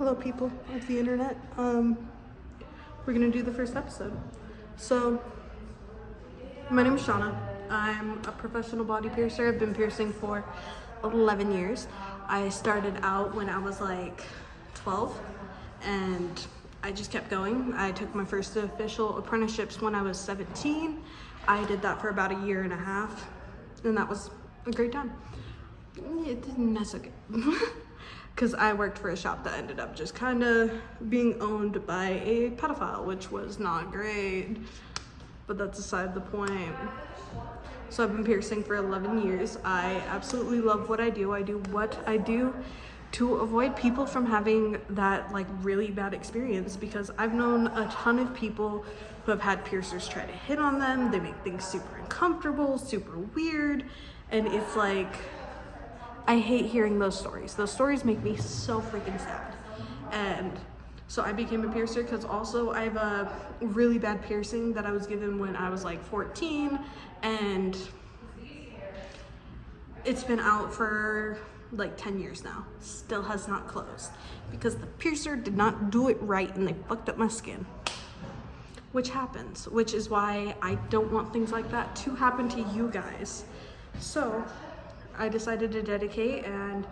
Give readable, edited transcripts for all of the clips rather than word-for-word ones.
Hello people of the internet. We're gonna do the first episode. So, my name is Shauna. I'm a professional body piercer. I've been piercing for 11 years. I started out when I was like 12 and I just kept going. I took my first official apprenticeships when I was 17. I did that for about a year and a half and that was a great time. It didn't mess okay. Because I worked for a shop that ended up just kind of being owned by a pedophile, which was not great, but that's aside the point. So I've been piercing for 11 years. I absolutely love what I do. I do what I do to avoid people from having that like really bad experience, because I've known a ton of people who have had piercers try to hit on them. They make things super uncomfortable, super weird, and it's like, I hate hearing those stories. Those stories make me so freaking sad. And so I became a piercer because also I have a really bad piercing that I was given when I was like 14, and it's been out for like 10 years now. Still has not closed because the piercer did not do it right and they fucked up my skin. Which happens, which is why I don't want things like that to happen to you guys. So I decided to dedicate and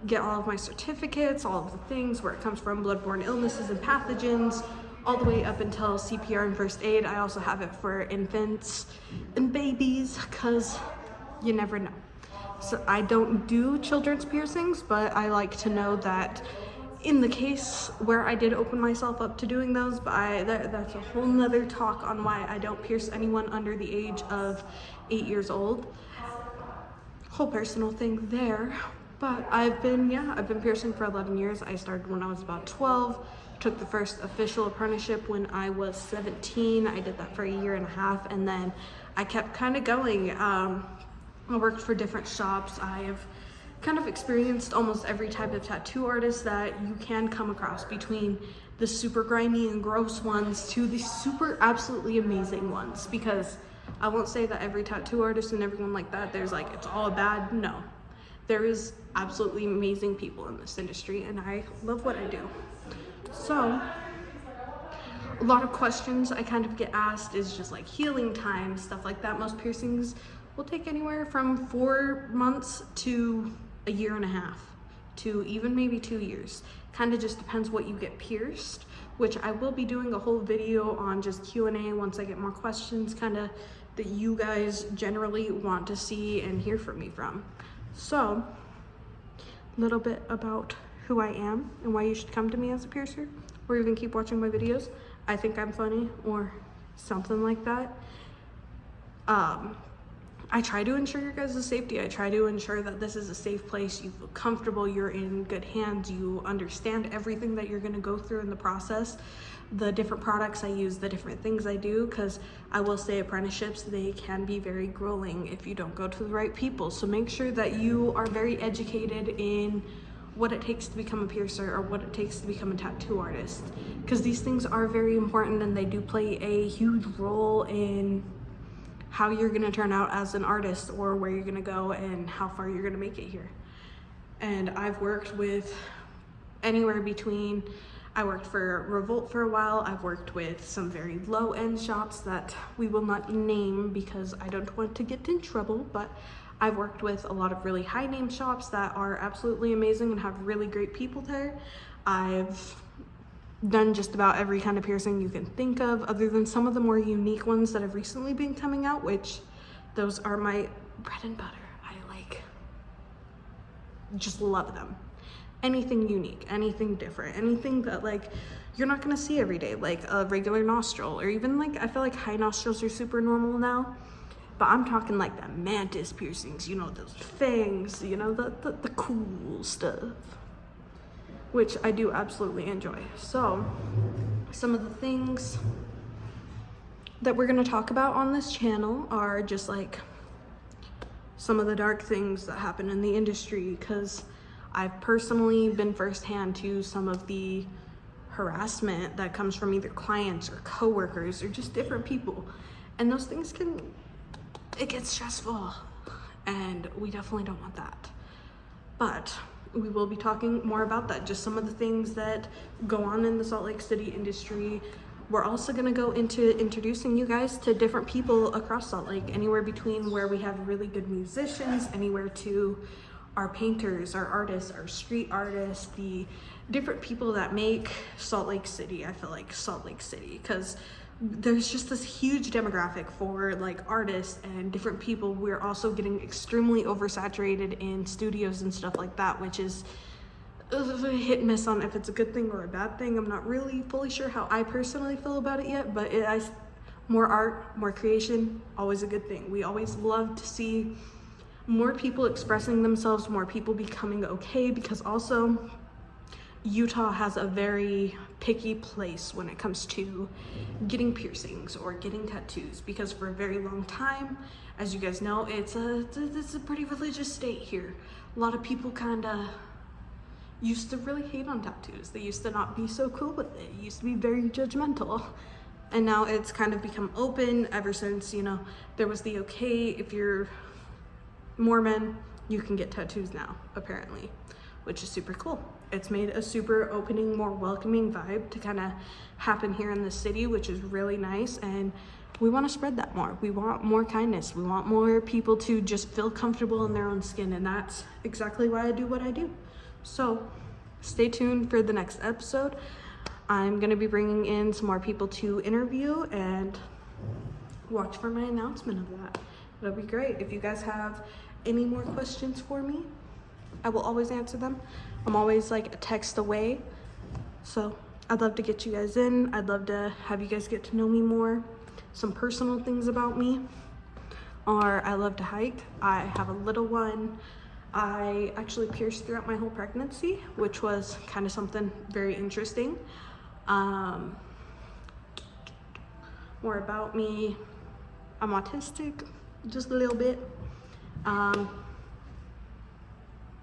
get all of my certificates, all of the things, where it comes from, bloodborne illnesses and pathogens, all the way up until CPR and first aid. I also have it for infants and babies, because you never know. So I don't do children's piercings, but I like to know that in the case where I did open myself up to doing those, but that's a whole nother talk on why I don't pierce anyone under the age of 8 years old. Whole personal thing there. But I've been piercing for 11 years. I started when I was about 12, took the first official apprenticeship when I was 17. I did that for a year and a half, and then I kept kind of going. I worked for different shops. I have kind of experienced almost every type of tattoo artist that you can come across, between the super grimy and gross ones to the super absolutely amazing ones, because I won't say that every tattoo artist and everyone like that, there's like, it's all bad. No, there is absolutely amazing people in this industry and I love what I do. So a lot of questions I kind of get asked is just like healing time, stuff like that. Most piercings will take anywhere from 4 months to a year and a half to even maybe 2 years. Kind of just depends what you get pierced, which I will be doing a whole video on just Q&A once I get more questions kind of that you guys generally want to see and hear from me from. So a little bit about who I am and why you should come to me as a piercer, or even keep watching my videos. I think I'm funny or something like that. I try to ensure your guys' safety. I try to ensure that this is a safe place. You feel comfortable, you're in good hands, you understand everything that you're gonna go through in the process, the different products I use, the different things I do, because I will say apprenticeships, they can be very grueling if you don't go to the right people. So make sure that you are very educated in what it takes to become a piercer or what it takes to become a tattoo artist, because these things are very important and they do play a huge role in how you're gonna turn out as an artist, or where you're gonna go and how far you're gonna make it here. And I've worked with anywhere between, I worked for Revolt for a while, I've worked with some very low-end shops that we will not name because I don't want to get in trouble, but I've worked with a lot of really high-name shops that are absolutely amazing and have really great people there. I've done just about every kind of piercing you can think of, other than some of the more unique ones that have recently been coming out, which those are my bread and butter. I like, just love them. Anything unique, anything different, anything that like you're not gonna see every day, like a regular nostril, or even like, I feel like high nostrils are super normal now, but I'm talking like the mantis piercings, you know, those fangs, you know, the cool stuff, which I do absolutely enjoy. So some of the things that we're gonna talk about on this channel are just like some of the dark things that happen in the industry, because I've personally been firsthand to some of the harassment that comes from either clients or coworkers or just different people. And those things it gets stressful, and we definitely don't want that. But we will be talking more about that, just some of the things that go on in the Salt Lake City industry. We're also going to go into introducing you guys to different people across Salt Lake, anywhere between where we have really good musicians, anywhere to our painters, our artists, our street artists, the different people that make Salt Lake City. I feel like Salt Lake City, because there's just this huge demographic for like artists and different people. We're also getting extremely oversaturated in studios and stuff like that, which is hit and miss on if it's a good thing or a bad thing. I'm not really fully sure how I personally feel about it yet, but more art, more creation, always a good thing. We always love to see more people expressing themselves, more people becoming okay, because also Utah has a very picky place when it comes to getting piercings or getting tattoos, because for a very long time, as you guys know, it's a pretty religious state here. A lot of people kind of used to really hate on tattoos. They used to not be so cool with it. It used to be very judgmental. And now it's kind of become open ever since, you know, there was the okay, if you're Mormon, you can get tattoos now, apparently, which is super cool. It's made a super opening, more welcoming vibe to kind of happen here in the city, which is really nice. And we want to spread that more. We want more kindness. We want more people to just feel comfortable in their own skin. And that's exactly why I do what I do. So stay tuned for the next episode. I'm going to be bringing in some more people to interview, and watch for my announcement of that. It'll be great. If you guys have any more questions for me, I will always answer them. I'm always like a text away. So I'd love to get you guys in. I'd love to have you guys get to know me more. Some personal things about me are I love to hike. I have a little one. I actually pierced throughout my whole pregnancy, which was kind of something very interesting. More about me. I'm autistic, just a little bit.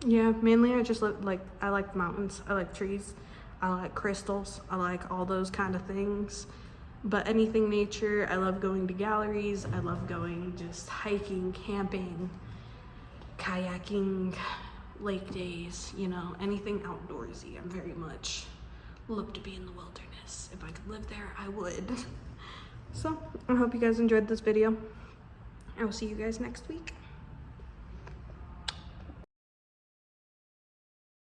Yeah, mainly I just I like mountains, I like trees, I like crystals, I like all those kind of things. But anything nature, I love going to galleries, I love going just hiking, camping, kayaking, lake days, you know, anything outdoorsy. I'm very much love to be in the wilderness. If I could live there, I would. So I hope you guys enjoyed this video. I will see you guys next week.